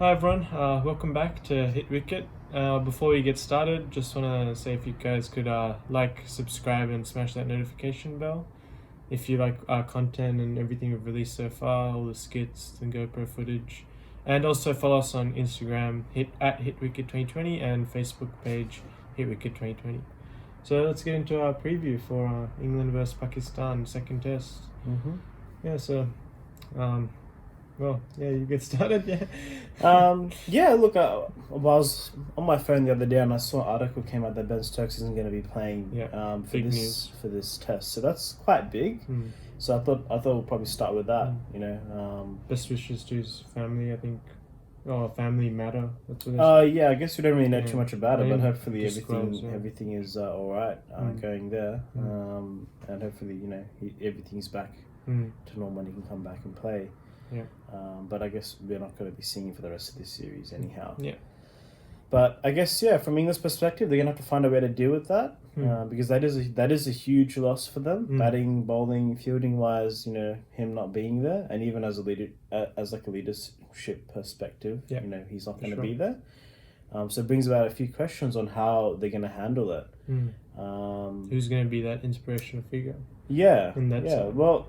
Hi everyone, welcome back to Hit Wicket. Before we get started, just want to say if you guys could like, subscribe and smash that notification bell. If you like our content and everything we've released so far, all the skits and GoPro footage. And also follow us on Instagram, at HitWicket2020 and Facebook page, HitWicket2020. So let's get into our preview for England versus Pakistan, second test. Mm-hmm. Yeah, so... you get started, yeah. Look, I was on my phone the other day and I saw an article came out that Ben Stokes isn't going to be playing for this test, so that's quite big. So I thought we'll probably start with that. Best wishes to his family, I think. Oh, family matter. That's what I guess we don't really know too much about it, but hopefully everything everything is all right going there, and hopefully everything's back to normal and he can come back and play. Yeah. But I guess we're not going to be seeing him for the rest of this series anyhow. Yeah. But I guess from England's perspective, they're going to have to find a way to deal with that because that is a huge loss for them. Batting, bowling, fielding wise, him not being there, and even as a leader, as like a leadership perspective, he's not going to be there. So it brings about a few questions on how they're going to handle it. Who's going to be that inspirational figure? Yeah. In that side? Well.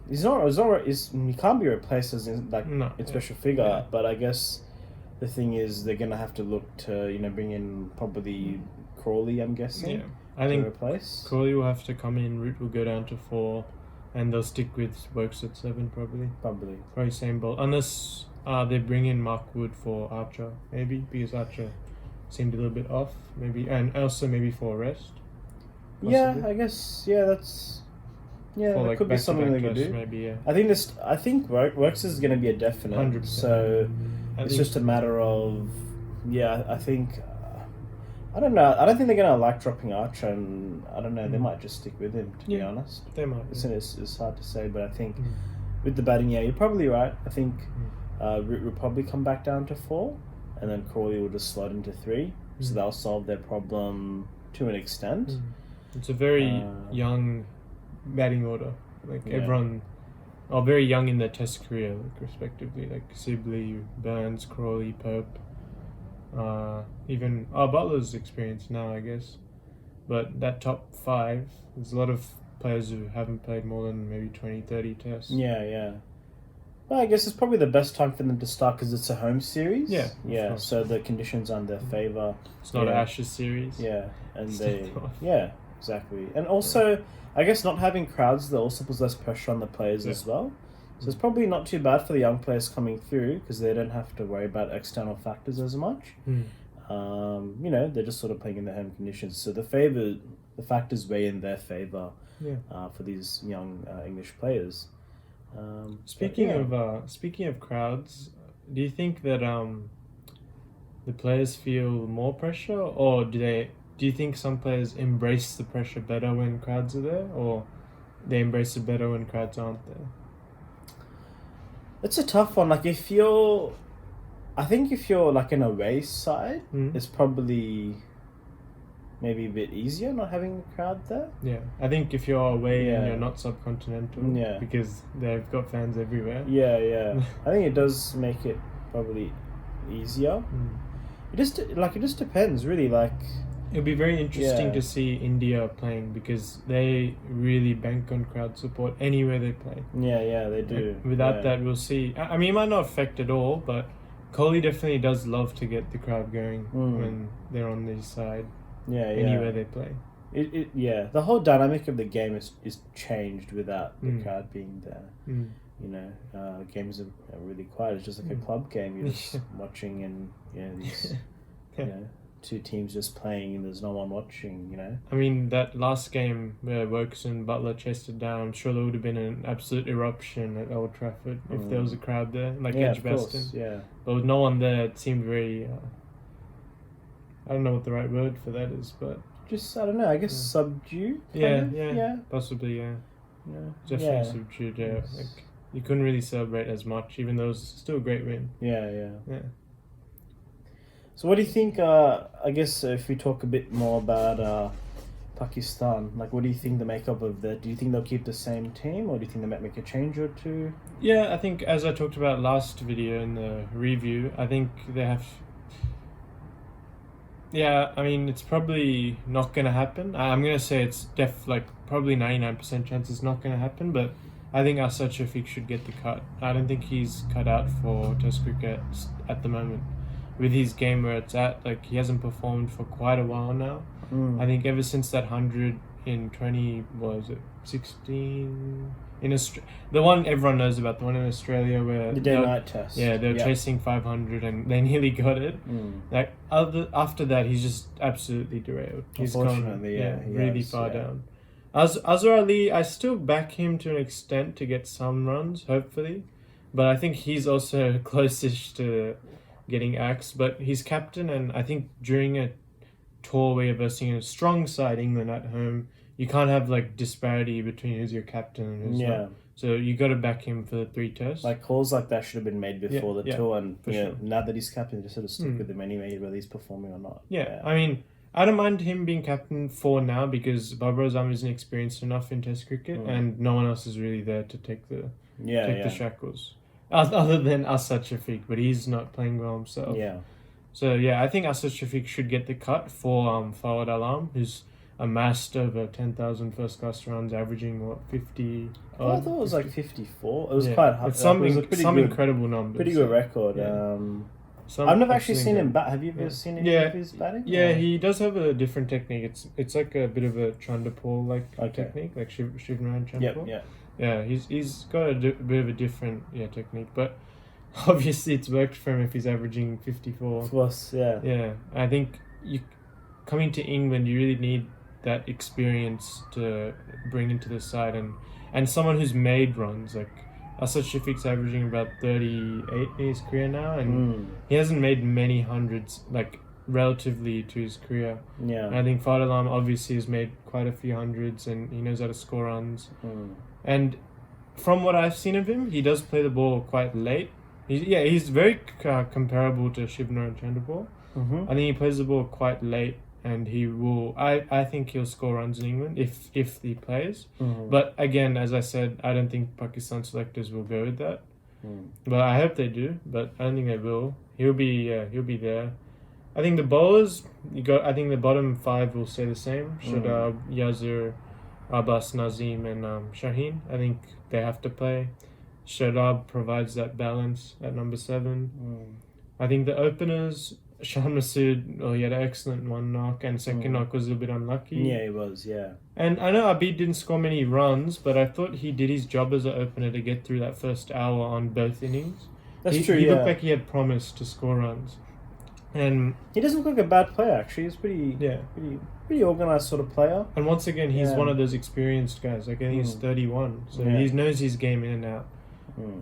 He can't be replaced as a special figure, but I guess the thing is they're gonna have to look to bring in probably Crawley. I'm guessing. Yeah, I think replace Crawley will have to come in. Root will go down to 4, and they'll stick with Stokes at 7 probably. Probably same bowl unless they bring in Mark Wood for Archer maybe because Archer seemed a little bit off maybe, and also maybe for a rest. Possibly. Yeah, I guess that's. Yeah, that could be something they could do. Maybe, yeah. I think Works is going to be a definite. 100%. So it's just a matter of, I think, I don't know. I don't think they're going to like dropping Archer, and I don't know. They might just stick with him. To be honest, they might. It's hard to say, but I think with the batting, you're probably right. I think Root will probably come back down to 4, and then Crawley will just slot into 3. So they'll solve their problem to an extent. It's a very young batting order, everyone are very young in their test career, respectively, like Sibley, Burns, Crawley, Pope, even Butler's experienced now, I guess, but that top 5, there's a lot of players who haven't played more than maybe 20-30 tests. Well, I guess it's probably the best time for them to start because it's a home series. So the conditions are in their favour. It's not an Ashes series. Exactly. And also, I guess not having crowds, that also puts less pressure on the players as well. So it's probably not too bad for the young players coming through because they don't have to worry about external factors as much. They're just sort of playing in their home conditions. So the factors weigh in their favour for these young English players. Speaking of crowds, do you think that the players feel more pressure, or do you think some players embrace the pressure better when crowds are there, or they embrace it better when crowds aren't there? It's a tough one. If you're like an away side, it's probably maybe a bit easier not having a crowd there. Yeah, I think if you're away and you're not subcontinental, because they've got fans everywhere. I think it does make it probably easier. It just depends, really. It'll be very interesting to see India playing because they really bank on crowd support anywhere they play. They do. Without that, we'll see. I mean, it might not affect at all, but Kohli definitely does love to get the crowd going when they're on this side. Anywhere they play. The whole dynamic of the game is changed without the crowd being there. Games are really quiet. It's just like a club game. You're just watching, and these two teams just playing, and there's no one watching. I mean, that last game where Wokes and Butler chased it down, I'm sure there would have been an absolute eruption at Old Trafford if there was a crowd there, like Edgbaston. But with no one there, it seemed very. I don't know what the right word for that is, but just I don't know. I guess subdued. Possibly. Definitely subdued. You couldn't really celebrate as much, even though it was still a great win. So what do you think, I guess if we talk a bit more about Pakistan. Like, what do you think the makeup of that? Do you think they'll keep the same team, or do you think they might make a change or two? Yeah, I think as I talked about last video in the review, I think they have. Yeah, I mean it's probably not gonna happen. I'm gonna say it's probably 99% chance it's not gonna happen, but I think Asad Shafiq should get the cut. I don't think he's cut out for Test cricket at the moment. With his game where it's at, like he hasn't performed for quite a while now. I think ever since that 100 in 16 in Australia, the one everyone knows about, the one in Australia where The day-night test. yeah, they were chasing 500 and they nearly got it. Like after that, he's just absolutely derailed. He's gone really far down. Azhar Ali, I still back him to an extent to get some runs, hopefully, but I think he's also closest to getting axed. But he's captain, and I think during a tour where you're versing a strong side, England at home, you can't have like disparity between who's your captain and who's not. So you got to back him for the 3 tests. Like calls like that should have been made before the tour, and sure. Now that he's captain, just sort of stick with him anyway, whether he's performing or not. I mean, I don't mind him being captain for now because Babar Azam isn't experienced enough in Test cricket, and no one else is really there to take the shackles, other than Asad Shafiq, but he's not playing well himself. So I think Asad Shafiq should get the cut for Fawad Alam, who's amassed over 10,000 first-class runs, averaging 50. I thought it was like 54. It was quite hard. It's some incredible numbers. Pretty good record. I've never actually seen him bat. Have you ever seen any of his batting? Yeah, he does have a different technique. It's like a bit of a Chandapur technique, like Shivnarine Chandapur. Yeah, he's got a bit of a different technique, but obviously it's worked for him if he's averaging 54. Of course, Yeah, I think coming to England, you really need that experience to bring into the side, and someone who's made runs. Like Asad Shafiq's averaging about 38 in his career now, and he hasn't made many hundreds, like relatively to his career. And I think Fawad Alam obviously has made quite a few hundreds, and he knows how to score runs. And from what I've seen of him, he does play the ball quite late. He's very comparable to Shivnarine Chandapur. I think he plays the ball quite late, and he will. I think he'll score runs in England if he plays. But again, as I said, I don't think Pakistan selectors will go with that. But I hope they do. But I don't think they will. He'll be there. I think the bowlers I think the bottom 5 will stay the same. Shadab, Yazir, Abbas, Nazim, and Shaheen. I think they have to play. Shadab provides that balance at number 7. I think the openers, Shah Masood, he had an excellent one knock, and second knock was a bit unlucky. Yeah, he was, And I know Abid didn't score many runs, but I thought he did his job as an opener to get through that first hour on both innings. That's true, He looked like he had promised to score runs. And he doesn't look like a bad player, actually. He's pretty organised sort of player. And once again, he's one of those experienced guys. Like I think he's 31, so he knows his game in and out.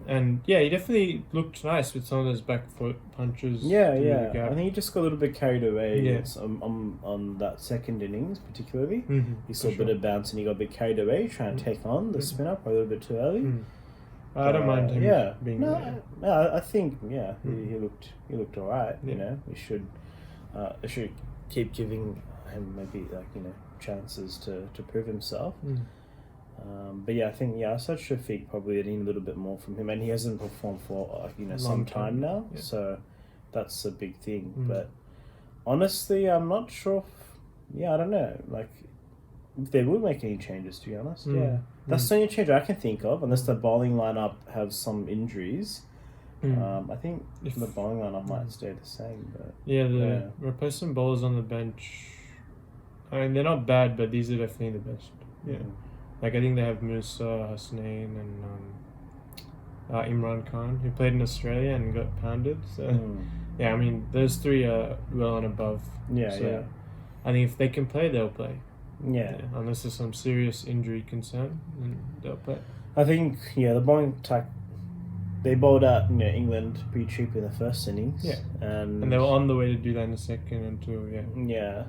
And he definitely looked nice with some of those back foot punches. I think he just got a little bit carried away on that second innings, particularly. He saw a bit of bounce and he got a bit carried away, trying to take on the spinner probably a little bit too early. I don't mind him being there. I think he looked all right. You know, we should keep giving him maybe chances to prove himself. But I think Asad Shafiq probably need a little bit more from him, and he hasn't performed for some time now, so that's a big thing. But honestly, I'm not sure. I don't know. Like, if they will make any changes, to be honest. That's the only change I can think of, unless the bowling lineup have some injuries. I think the bowling lineup might stay the same. But the replacement bowlers on the bench, I mean, they're not bad, but these are definitely the best. Like I think they have Musa, Hasnain, and Imran Khan, who played in Australia and got pounded. So I mean, those 3 are well and above. I think if they can play, they'll play. Unless there's some serious injury concern, then they'll play. I think the bowling attack, they bowled out England pretty cheap in the first innings. And they were on the way to do that in the second until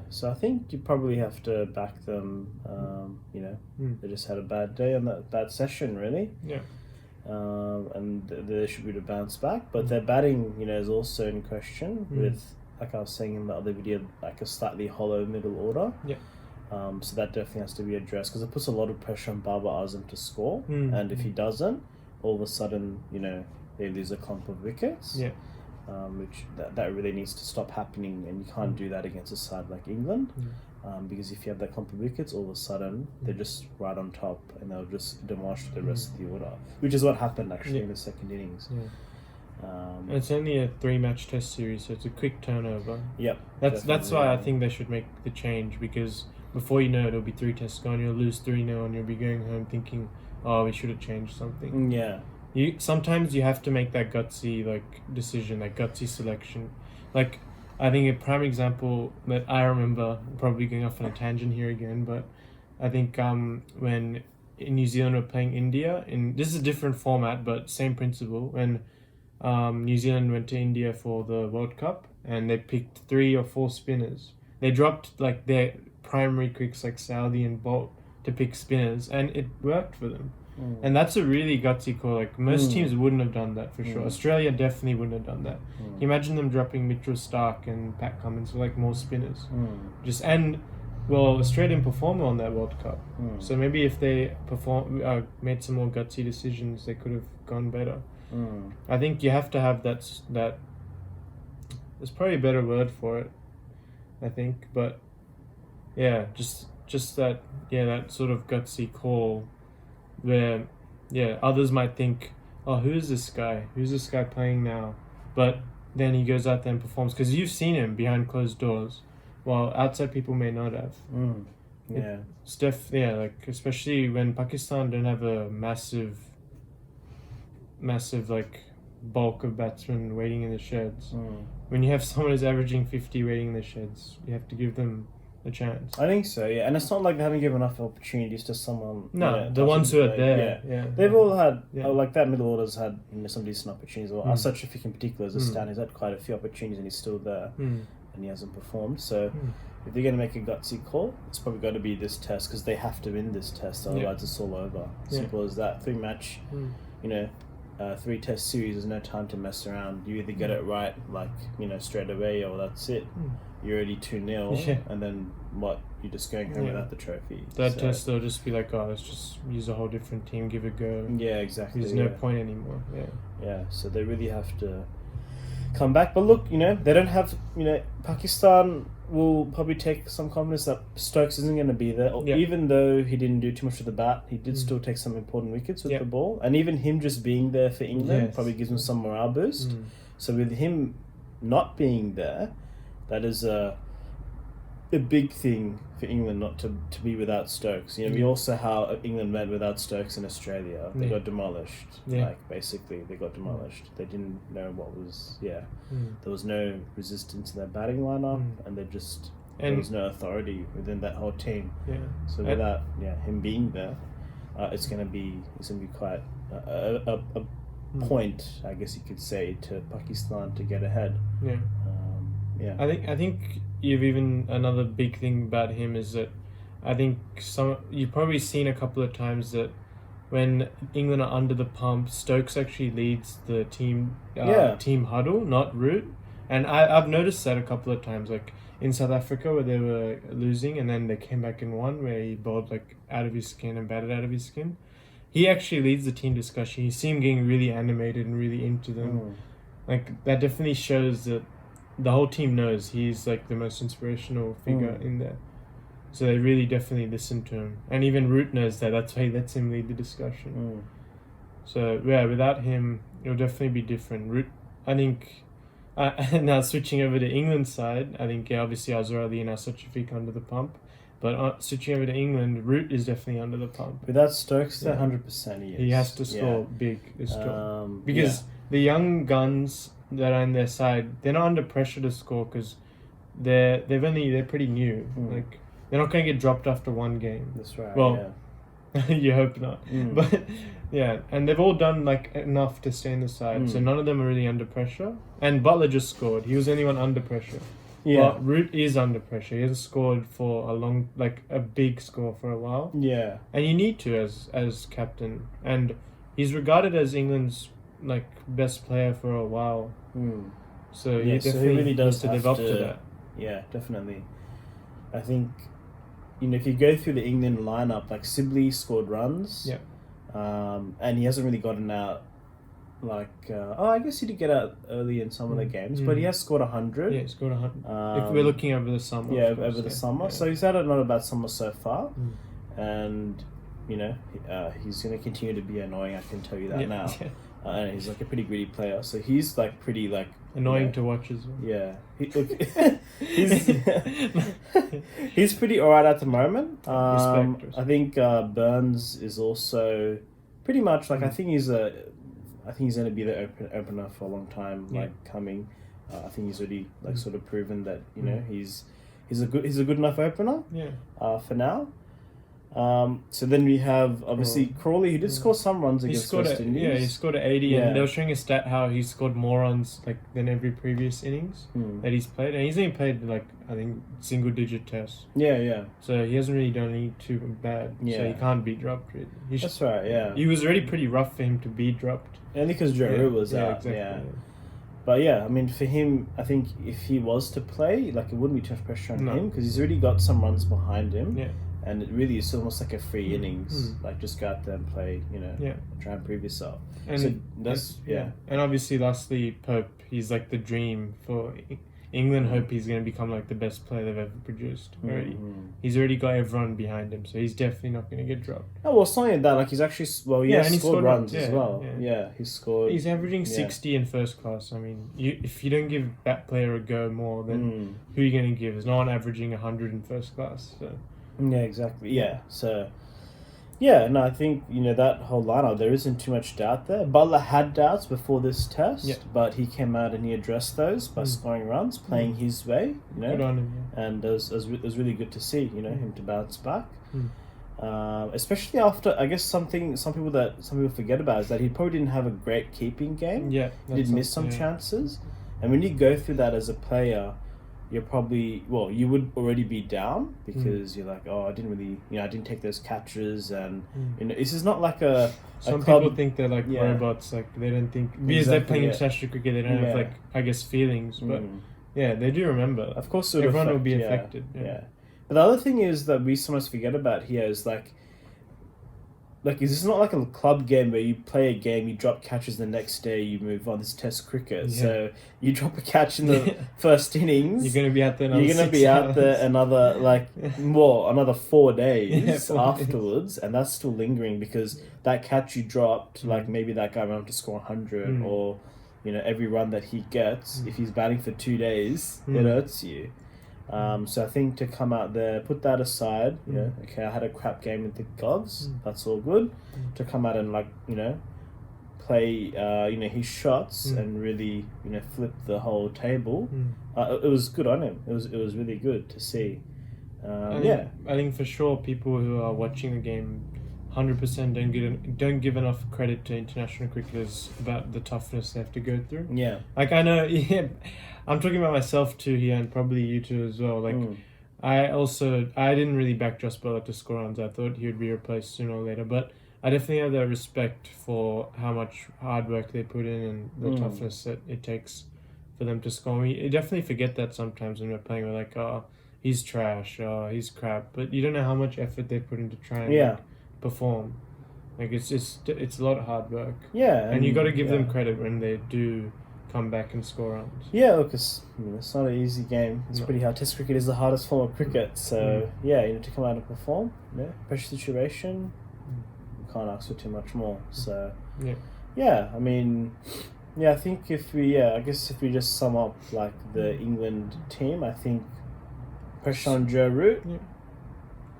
so I think you probably have to back them. They just had a bad day on that bad session, really. And they should be to bounce back, but their batting is also in question with, like I was saying in the other video, like a slightly hollow middle order. So that definitely has to be addressed because it puts a lot of pressure on Baba Azam to score. And if he doesn't, all of a sudden, they lose a clump of wickets. Yeah. Which that really needs to stop happening, and you can't do that against a side like England. Because if you have that clump of wickets, all of a sudden they're just right on top, and they'll just demolish the rest of the order, which is what happened actually in the second innings. And it's only a 3-match test series, so it's a quick turnover. Yep. That's why I think they should make the change, because before you know it, it'll be 3 tests gone, you'll lose 3-0, and you'll be going home thinking, oh, we should have changed something. Yeah. Sometimes you have to make that gutsy decision, gutsy selection. I think a prime example that I remember, probably going off on a tangent here again, but I think when in New Zealand were playing India, this is a different format but same principle. When New Zealand went to India for the World Cup and they picked 3 or 4 spinners, they dropped their primary quicks like Saudi and Bolt to pick spinners, and it worked for them. And that's a really gutsy call. Most teams wouldn't have done that for sure. Australia definitely wouldn't have done that. Imagine them dropping Mitchell Starc and Pat Cummins for more spinners. Australia didn't perform on that World Cup. So maybe if they made some more gutsy decisions, they could have gone better. I think you have to have that. There's probably a better word for it, I think, but yeah, just that sort of gutsy call. Where, others might think, oh, who's this guy? Who's this guy playing now? But then he goes out there and performs. Because you've seen him behind closed doors, while outside people may not have. Especially when Pakistan don't have a massive bulk of batsmen waiting in the sheds. When you have someone who's averaging 50 waiting in the sheds, you have to give them a chance. I think so, yeah. And it's not like they haven't given enough opportunities to someone. No, the ones who are there. They've all had, that middle order's had some decent opportunities. Well, Shafiq in particular as a stand, he's had quite a few opportunities and he's still there and he hasn't performed. So if they're going to make a gutsy call, it's probably got to be this test because they have to win this test, otherwise it's all over. Simple as that. 3-match, 3-test series, there's no time to mess around. You either get it right, straight away, or that's it. You're already 2-0, and then what? You're just going home without the trophy. That test, they'll just be like, oh, let's just use a whole different team, give it a go. Yeah, exactly. There's no point anymore. Yeah, so they really have to come back. But look, they don't have, Pakistan will probably take some confidence that Stokes isn't going to be there. Even though he didn't do too much with the bat, he did still take some important wickets with the ball. And even him just being there for England probably gives him some morale boost. So with him not being there, that is a big thing for England not to be without Stokes. We all saw how England went without Stokes in Australia. They got demolished. Basically, they got demolished. They didn't know what was. There was no resistance in their batting lineup, and there was no authority within that whole team. So without him being there, it's gonna be quite a point, I guess you could say, to Pakistan to get ahead. I think you've even another big thing about him is that I think you've probably seen a couple of times that when England are under the pump, Stokes actually leads the team huddle, not Root. And I've noticed that a couple of times, in South Africa where they were losing and then they came back and won, where he bowled out of his skin and batted out of his skin. He actually leads the team discussion. You see him getting really animated and really into them. That definitely shows that the whole team knows he's the most inspirational figure in there. So they really definitely listen to him. And even Root knows that. That's why he lets him lead the discussion. So without him, it'll definitely be different. Root, I think, now switching over to England's side, I think obviously Azhar Ali and Shafiq under the pump. But switching over to England, Root is definitely under the pump. Without Stokes, 100% he is. He has to score big this time. Because the young guns that are on their side, they're not under pressure to score because they're pretty new. They're not going to get dropped after one game. That's right. Well, you hope not. But and they've all done enough to stay in the side, so none of them are really under pressure. And Butler just scored. He was the only one under pressure. But Root is under pressure. He hasn't scored for a big score for a while. Yeah. And you need to as captain. And he's regarded as England's best player for a while. So he definitely really does to live up to that. Yeah, definitely. I think if you go through the England lineup, like Sibley scored runs. Yeah. And he hasn't really gotten out. I guess he did get out early in some of the games, but he has scored 100. Yeah, he scored 100. If we're looking over the summer. Yeah, of course, over the summer. Yeah. So he's had a not a bad summer so far, and he's going to continue to be annoying. I can tell you that now. Yeah. And he's like a pretty gritty player, so he's like pretty like annoying to watch as well. Yeah, he's pretty alright at the moment. Respect. I think Burns is also pretty much like I think he's going to be the opener for a long time. Yeah. Like coming, I think he's already like sort of proven that he's a good enough opener. Yeah. For now. So then we have obviously Crawley, who did score some runs against West Indies. Yeah, he scored 80, and they were showing a stat how he scored more runs than every previous innings that he's played, and he's only played I think single-digit tests. Yeah. So he hasn't really done any too bad. Yeah. So he can't be dropped. Really. That's right. Yeah. He was already pretty rough for him to be dropped. Only because Joe was out. Exactly, yeah. But yeah, I mean, for him, I think if he was to play, like it wouldn't be too much pressure on him because he's already got some runs behind him. Yeah. And it really is almost like a free innings. Like just go out there and play, try and prove yourself. And so that's And obviously, lastly, Pope. He's like the dream for England. Hope he's going to become like the best player they've ever produced. Already, he's already got everyone behind him, so he's definitely not going to get dropped. Oh well, it's not only that. Like he's actually and he scored runs as well. Yeah, he scored. He's averaging 60 in first class. I mean, if you don't give that player a go more, then who are you going to give? There's no one averaging 100 in first class. So. Yeah, exactly. Yeah, so no, I think that whole lineup there isn't too much doubt there. Butler had doubts before this test, but he came out and he addressed those by scoring runs, playing his way. Good on him. And it was really good to see him to bounce back. Especially after I guess some people forget about is that he probably didn't have a great keeping game. Yeah, he did miss some chances, and when you go through that as a player. You're probably you would already be down because you're like, I didn't really, I didn't take those catches, and this is not like some people think they're like robots, like they don't think because they're playing international cricket, they don't have like I guess feelings, but they do remember. Of course, everyone will be affected. Yeah, but the other thing is that we sometimes forget about here is like this is not like a club game where you play a game, you drop catches the next day, you move on. This is Test cricket, so you drop a catch in the first innings. You're going to be out there. Another 4 days afterwards, and that's still lingering because that catch you dropped, like maybe that guy went on to score 100, or every run that he gets, if he's batting for 2 days, it hurts you. So I think to come out there, put that aside, okay, I had a crap game with the gloves, that's all good. To come out and play, his shots and really, flip the whole table, it was good on him. It was really good to see. I think for sure people who are watching the game 100% don't give enough credit to international cricketers about the toughness they have to go through. Yeah. Like I know, I'm talking about myself too here, and probably you too as well. Like I didn't really back Joss Butler to score runs. I thought he would be replaced sooner or later, but I definitely have that respect for how much hard work they put in and the toughness that it takes for them to score. We definitely forget that sometimes when we're playing. We're like, oh, he's trash, oh, he's crap, but you don't know how much effort they put into trying to perform. Like it's a lot of hard work. Yeah, and you got to give them credit when they do come back and score runs. Yeah, because it's not an easy game. It's pretty hard. Test cricket is the hardest form of cricket, so you need to come out and perform. Pressure situation, you can't ask for too much more. So I mean, I think if we just sum up like the England team, I think pressure on Joe Root.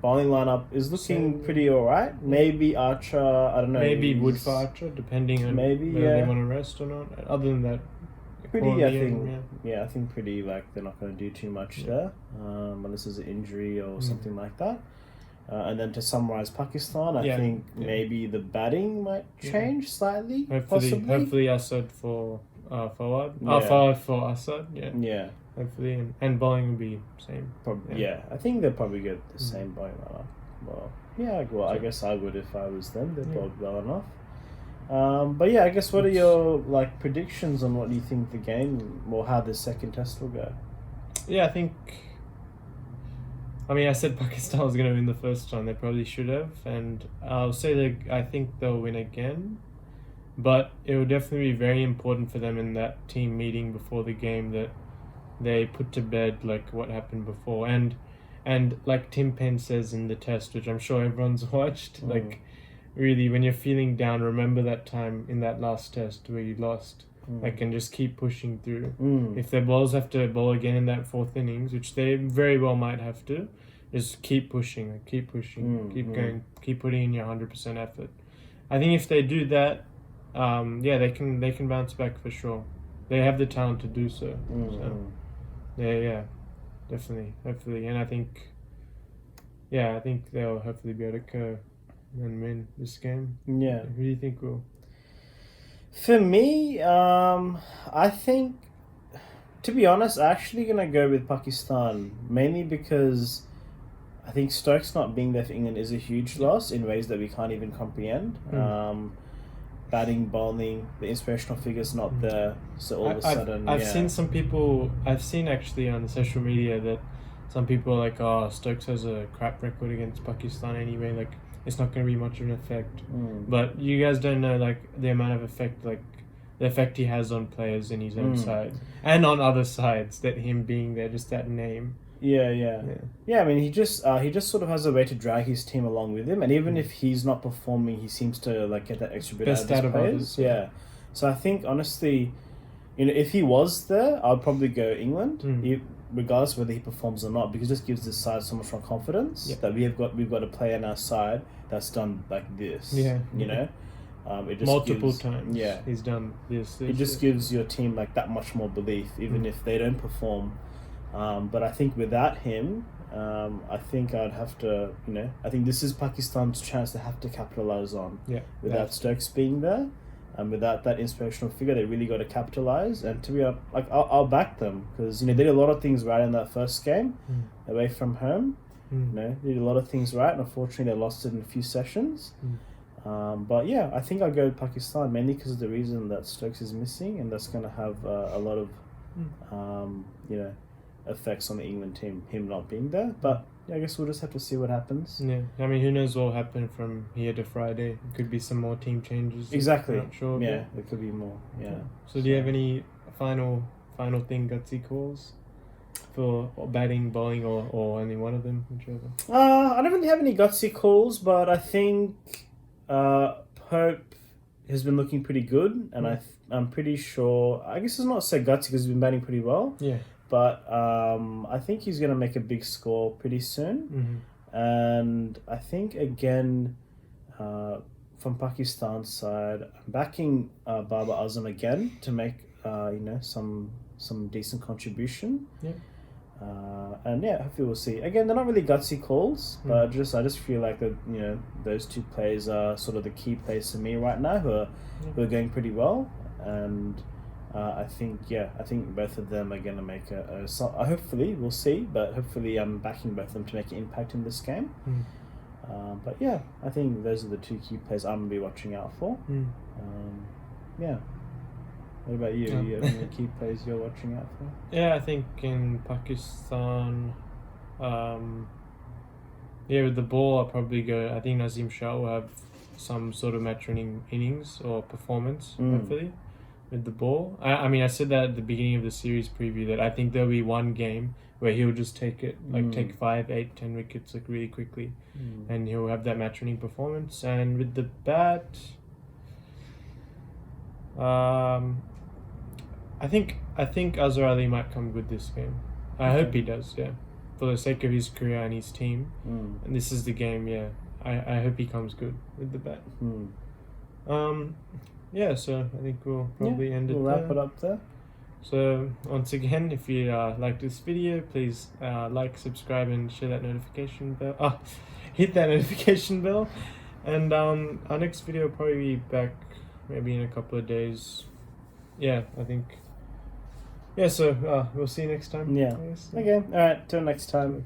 Bowling lineup is looking pretty alright. Maybe Archer, I don't know. Maybe Wood for Archer, depending on whether they want to rest or not. Other than that, I think pretty like they're not going to do too much there, unless there's an injury or something like that. And then to summarise Pakistan, I think maybe the batting might change slightly. Hopefully Assad for forward. Forward for Assad. Yeah. Hopefully, and bowling will be same. Probably, I think they'll probably get the same bowling lineup. Well, I guess I would if I was them. They bowled well enough. But I guess what are your predictions on what you think the game or how the second test will go? Yeah, I think I mean, I said Pakistan was going to win the first one. They probably should have, and I'll say that I think they'll win again. But it will definitely be very important for them in that team meeting before the game that they put to bed like what happened before, and like Tim Penn says in the test, which I'm sure everyone's watched, like really when you're feeling down, remember that time in that last test where you lost. Like, and just keep pushing through. If their bowlers have to bowl again in that fourth innings, which they very well might have to, just keep pushing, like, keep pushing, keep going, keep putting in your 100% effort. I think if they do that, yeah, they can bounce back for sure. They have the talent to do so. So yeah, definitely, hopefully, and I think they'll hopefully be able to go and win this game. Yeah. Who do you think will? For me, I think, to be honest, I'm actually going to go with Pakistan, mainly because I think Stokes not being there for England is a huge loss in ways that we can't even comprehend. Batting, bowling, the inspirational figures not there, so all of a sudden... I've seen some people, I've seen actually on social media that some people are like, oh, Stokes has a crap record against Pakistan anyway, like, it's not going to be much of an effect. But you guys don't know, like, the amount of effect, like, the effect he has on players in his own side. And on other sides, that him being there, just that name. Yeah, I mean, he just sort of has a way to drag his team along with him. And even if he's not performing, he seems to, like, get that extra bit Best out of his players. others, Yeah. So I think, honestly, you know, if he was there, I'd probably go England. Regardless of whether he performs or not, because it just gives this side so much more confidence that we've got a player on our side that's done like this. Yeah, you know, it just multiple gives, times. Yeah, he's done this. It just gives your team like that much more belief, even if they don't perform. But I think without him, I think I'd have to. You know, I think this is Pakistan's chance to have to capitalize on. Yeah, without Stokes being there. And without that inspirational figure, they really got to capitalize. And to be honest, like I'll back them because you know they did a lot of things right in that first game, away from home. You know, they did a lot of things right, and unfortunately, they lost it in a few sessions. But yeah, I think I'll go with Pakistan mainly because of the reason that Stokes is missing, and that's going to have a lot of, you know, effects on the England team. Him not being there, but. Yeah, I guess we'll just have to see what happens. Yeah, I mean, who knows what will happen from here to Friday? It could be some more team changes. Exactly. I'm not sure. Yeah, there could be more. Yeah. So, do you have any final thing, gutsy calls for batting, bowling, or any one of them, whichever? I don't really have any gutsy calls, but I think Pope has been looking pretty good, and I'm pretty sure. I guess it's not so gutsy because he's been batting pretty well. Yeah. But I think he's going to make a big score pretty soon. And I think, again, from Pakistan's side, I'm backing Babar Azam again to make you know, some decent contribution. Yeah. And yeah, hopefully we'll see. Again, they're not really gutsy calls, but I just feel like that, you know, those two players are sort of the key players for me right now who are going pretty well. And I think both of them are going to make hopefully, we'll see, but hopefully I'm backing both of them to make an impact in this game. But yeah, I think those are the two key players I'm going to be watching out for. Yeah. What about you? Do you have any key players you're watching out for? Yeah, I think in Pakistan, with the ball, I'll probably go. I think Nazim Shah will have some sort of match-winning innings or performance, hopefully, with the ball. I mean, I said that at the beginning of the series preview that I think there'll be one game where he'll just take 5, 8, 10 wickets like really quickly, and he'll have that match-winning performance. And with the bat, I think Azhar Ali might come good this game. I hope he does, yeah, for the sake of his career and his team. And this is the game, yeah. I hope he comes good with the bat. Yeah, so I think we'll probably end it there. We'll wrap it up there. So once again, if you like this video, please like, subscribe, and share that notification bell. Hit that notification bell. And our next video will probably be back maybe in a couple of days. Yeah, I think. Yeah, so we'll see you next time. Yeah. Okay. All right. Till next time.